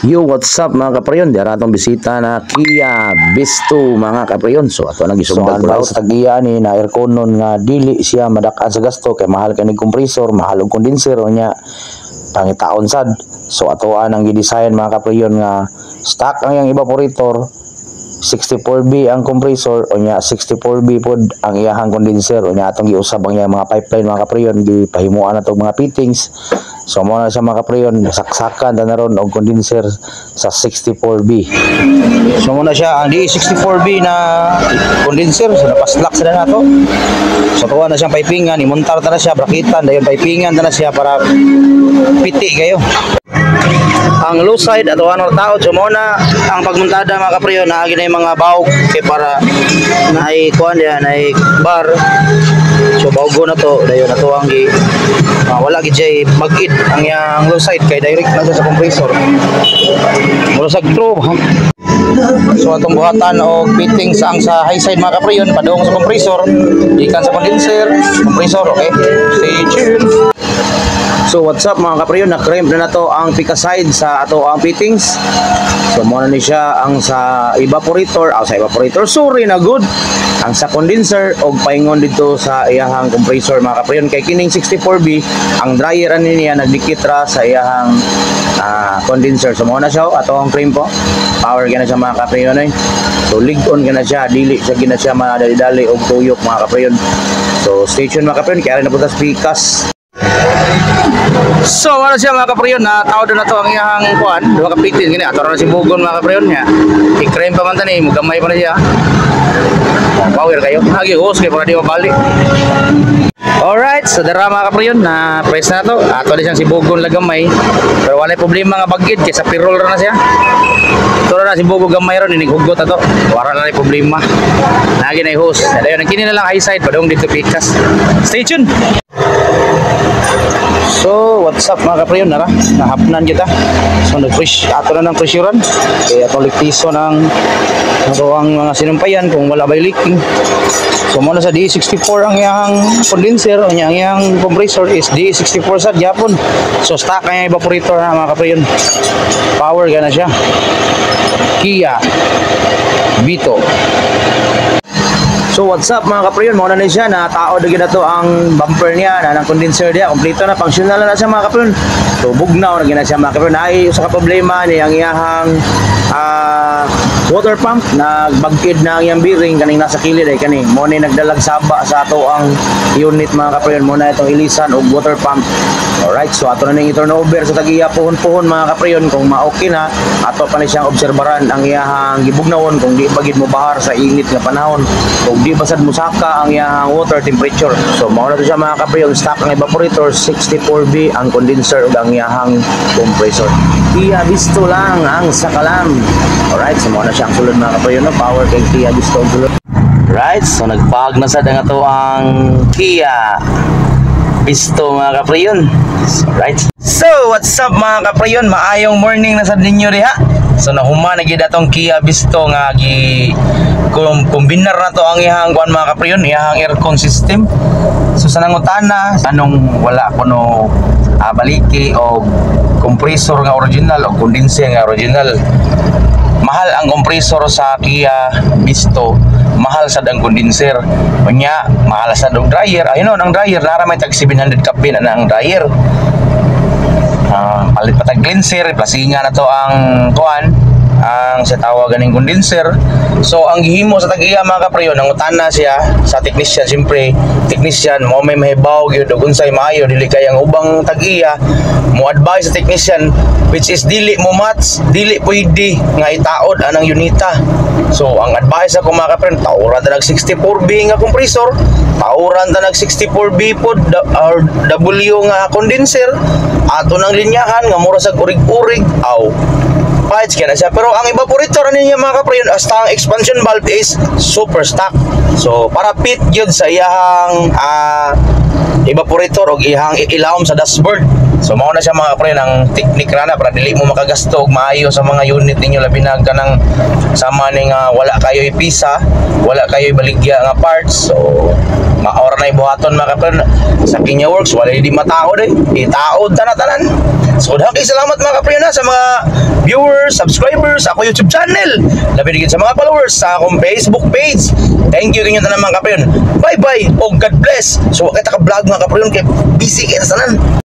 Yo, what's up mga kaprayon? Dara atong bisita na Kia Visto mga kaprayon. So ato nagisugdan ko sa Kia ni na aircon nun nga dili siya madakan sa gasto kay mahal kani kompresor, mahal og condenser nya pangitaon sad. So ato ang gi-design mga kaprayon nga stock ang iyang evaporator, 64B ang kompresor o nya 64B pod ang iyang condenser o nya atong giusab ang iyang mga pipeline mga kaprayon, gipahimuan nato mga fittings. So mo na siya mga kaprayon, saksakan na ron og condenser sa 64B. So mo na siya ang D64B na condenser, so napaslak sila na to. So tuwa na siyang pipingan, imuntar ta na siya, brakitan dayon pipingan ta na siya para piti kayo. Ang low side at ano tao, so mo na ang pagmuntada mga kaprayon, naagi na yung mga bahog kay para naay kuan diyan, naay bar. So bago na to, dayon na to ang wala gid mag-id ang yang low side kay direct na sa compressor. Mura sa true. So atong buhatan og fitting sa high side mga kaprayon padung sa compressor, ikan sa condenser, compressor, okay? Stay tuned. So what's up mga kaprayon, na-crimp na to ang pika side sa ato ang fittings. So mo na ni siya ang sa evaporator, sorry na good. Ang sa condenser og paingon dito sa iyahang compressor mga kaprayon kay kining 64B ang dryer ani niya nagdikit ra sa iyahang condenser. So mo na siya ato ang crimp po. Power gina siya mga kaprayon ay. So lig-on gina siya, dili siya gina siya madali-dali og tuyok mga kaprayon. So stay tuned mga kaprayon, kaya rin na putas pikas. So wala siya mga kaprayon, na tao na to ang iyang kuan, duha ka pitin gini ato ra si bugon mga kaprayon niya. I-crane pa man tani, gamay pa na siya. Power kayo, lagi hose kay para di mabalik. Alright, so dara mga kaprayon, na press na to. Ato na siyang si bugon lagamay. Pero wala problema nga bagid kay sa pirol ra na siya. Ito na si bugon gamay ron, inighugot ato. Wala na problema. Lagi na hose. Dayon ang kini na lang high side padung dito pikas. Stay tuned. So, what's up mga kaprayon, nara, nahapnan kita. So, nag-fresh, ato na ng pressurean. Kaya atong liktiso ng ang mga sinumpayan kung wala ba leaking. So, muna sa D64 ang iyang condenser, ang iyang compressor is D64 sa Japon. So, stock ang evaporator na mga kaprayon. Power gana siya. Kia Visto. So what's up mga kaprayon, muna na siya na tao dagi na to ang bumper niya na ng condenser niya, kompleto na, functional na siya mga kaprayon. So bugnaw na gina siya mga kaprayon. Ay usa ka problema ni ang iyahang water pump nagbagkid na ang iyang bearing kaning nasa kilid ay kani mo ni nagdalag saba sa ato ang unit mga kaprayon. Mo na itong ilisan og water pump. Alright, so ato na ning i-turnover sa tagiya puhon-puhon mga kaprayon. Kung ma-okay na, ato pa ni siyang obserbaran ang iyahang gibugnawon kung di bagid mo bahar sa init nga panahon, kung di basad musaka ang iyang water temperature. So mao na to siya mga kaprayon, stock ang evaporator, 64B ang condenser ug ang iyang compressor. Kia Visto lang ang sakalam. Alright, so mao na siya ang sulod mga kaprayon, no? Power kay Kia Visto ang sulod. Right, so nagpag na sad nga to ang Kia Visto mga kaprayon. Right. So what's up mga kaprayon, maayong morning na sad ninyo diha. So nahuma na gid atong Kia Visto nga kombinar na to ang ihang kuan mga kaprayon, ihang aircon system. So sa nangutana anong wala kuno baliki o compressor nga original o condenser nga original. Mahal ang compressor sa Kia Visto, mahal sad ang condenser. Unya mahal sad og dryer. Ayun ang dryer nara may tag 700 kapi na ang dryer. Palit pa tag cleanser, plasinga na to ang kuan, ang sa tawag ganing condenser. So ang gihimo sa tag-iya mga kaprayon, nangutana siya sa technician, siyempre technician mo may mahibaw gyud og unsay maayo dili kay ang ubang tag-iya mo advise sa technician which is dili mo match, dili pwede nga itaod anang unita. So ang advice ako mga kaprayon, tauran ta nag 64B nga compressor, tauran ta nag 64B pod or W nga condenser, ato nang linyahan nga mura sa urig-urig aw fights kaya na siya. Pero ang evaporator niya mga kaprayon, hasta ang expansion valve is super stock. So para fit yun sa iyang evaporator o ihang ilawom sa dashboard. So mao na siya mga kaprayon ang technique rana para dili mo makagasto og maayo sa mga unit ninyo, labi na kanang sama ning wala kayo ipisa, wala kayo ibaligya nga parts. So maora na ibuhaton mga kaprayon sa Kenya Works, wala di mataod itaod tanan. So dahil salamat mga kaprayon sa mga viewers, subscribers sa ako YouTube channel, labi digit sa mga followers sa akong Facebook page. Thank you kinyo tanan mga kaprayon. Bye bye o God bless. So kita ka vlog mga kaprayon kay busy kay tanan.